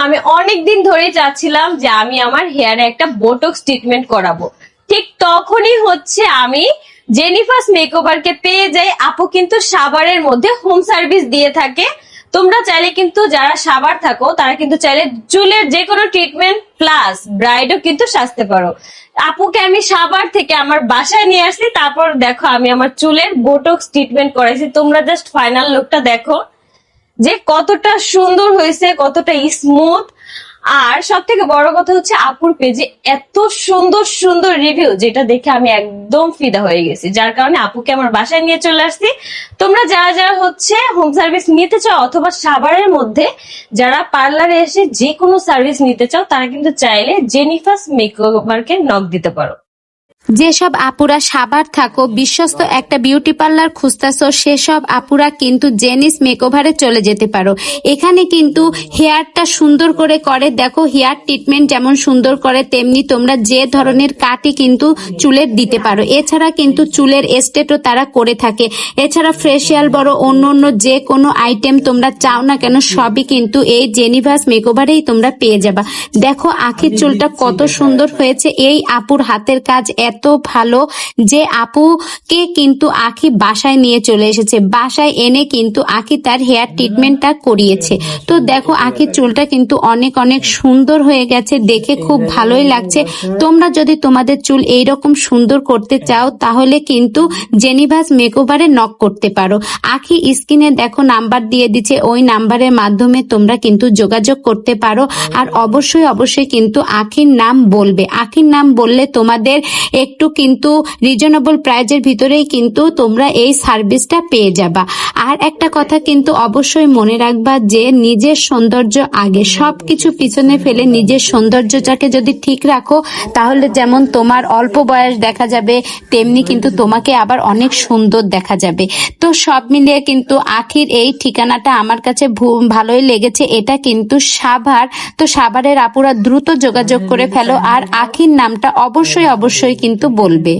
আমি অনেকদিন ধরে চাচ্ছিলাম যে আমি আমার হেয়ারে একটা বোটক্স ট্রিটমেন্ট করাবো। ঠিক তখনই আমি জেনিফাস মেকওভারকে পেয়ে যাই। আপু কিন্তু সাভারের মধ্যে হোম সার্ভিস দিয়ে থাকে। তোমরা চাইলে কিন্তু যারা সাভার থাকো তারা কিন্তু চাইলে চুলের যে কোনো ট্রিটমেন্ট প্লাস ব্রাইডও কিন্তু সাজতে পারো। আপুকে আমি সাভার থেকে আমার বাসায় নিয়ে আসছি, তারপর দেখো আমি আমার চুলের বোটক্স ট্রিটমেন্ট করাইছি। তোমরা জাস্ট ফাইনাল লুকটা দেখো যে কতটা সুন্দর হয়েছে, কতটা স্মুথ। আর সব থেকে বড় কথা হচ্ছে আপুর পেজে এত সুন্দর সুন্দর রিভিউ, যেটা দেখে আমি একদম ফিদা হয়ে গেছি, যার কারণে আপুকে আমার বাসায় নিয়ে চলে আসছি। তোমরা যারা যারা হোম সার্ভিস নিতে চাও অথবা সাভারের মধ্যে যারা পার্লারে এসে যে কোনো সার্ভিস নিতে চাও, তারা কিন্তু চাইলে জেনিফাস মেকওভারকে নক দিতে পারো। যেসব আপুরা সাভার থাকো, বিশ্বস্ত একটা বিউটি পার্লার খুঁজতেছো, সেসব আপুরা কিন্তু জেনিস মেকওভারে চলে যেতে পারো। এখানে কিন্তু হেয়ারটা সুন্দর করে দেখো, হেয়ার ট্রিটমেন্ট যেমন সুন্দর করে তেমনি তোমরা যে ধরনের কাটই কিন্তু চুলের দিতে পারো। এছাড়া কিন্তু চুলের এস্টেটও তারা করে থাকে। এছাড়া ফেসিয়াল বড় অন্য যে কোনো আইটেম তোমরা চাও না কেন সবই কিন্তু এই জেনিভাস মেকওভারেই তোমরা পেয়ে যাবা। দেখো আখির চুলটা কত সুন্দর হয়েছে। এই আপুর হাতের কাজ এত ভালো যে আপুকে কিন্তু আখি বাসায় নিয়ে চলে এসেছে। বাসায় এনে কিন্তু আখি তার হেয়ার ট্রিটমেন্টটা করিয়েছে। তো দেখো আখির চুলটা কিন্তু অনেক অনেক সুন্দর হয়ে গেছে, দেখে খুব ভালোই লাগছে। তোমরা যদি তোমাদের চুল এইরকম সুন্দর করতে চাও তাহলে কিন্তু জেনিভাস মেকওভারে নক করতে পারো। আখি স্ক্রিনে দেখো নাম্বার দিয়ে দিচ্ছে, ওই নাম্বারের মাধ্যমে তোমরা কিন্তু যোগাযোগ করতে পারো। আর অবশ্যই কিন্তু আখির নাম বলবে। আখির নাম বললে তোমাদের একটু কিন্তু রিজনেবল প্রাইজের ভিতরেই কিন্তু তোমরা এই সার্ভিসটা পেয়ে যাবা। আর একটা কথা কিন্তু অবশ্যই মনে রাখবা যে নিজের সৌন্দর্য আগে, সবকিছু পিছনে ফেলে নিজের সৌন্দর্যটাকে যদি ঠিক রাখো তাহলে যেমন তোমার অল্প বয়স দেখা যাবে, তেমনি কিন্তু তোমাকে আবার অনেক সুন্দর দেখা যাবে। তো সব মিলিয়ে কিন্তু আখির এই ঠিকানাটা আমার কাছে ভালোই লেগেছে। এটা কিন্তু সাভার। তো সাভারের আপুরা দ্রুত যোগাযোগ করে ফেলো আর আখির নামটা অবশ্যই কিন্তু বলবে।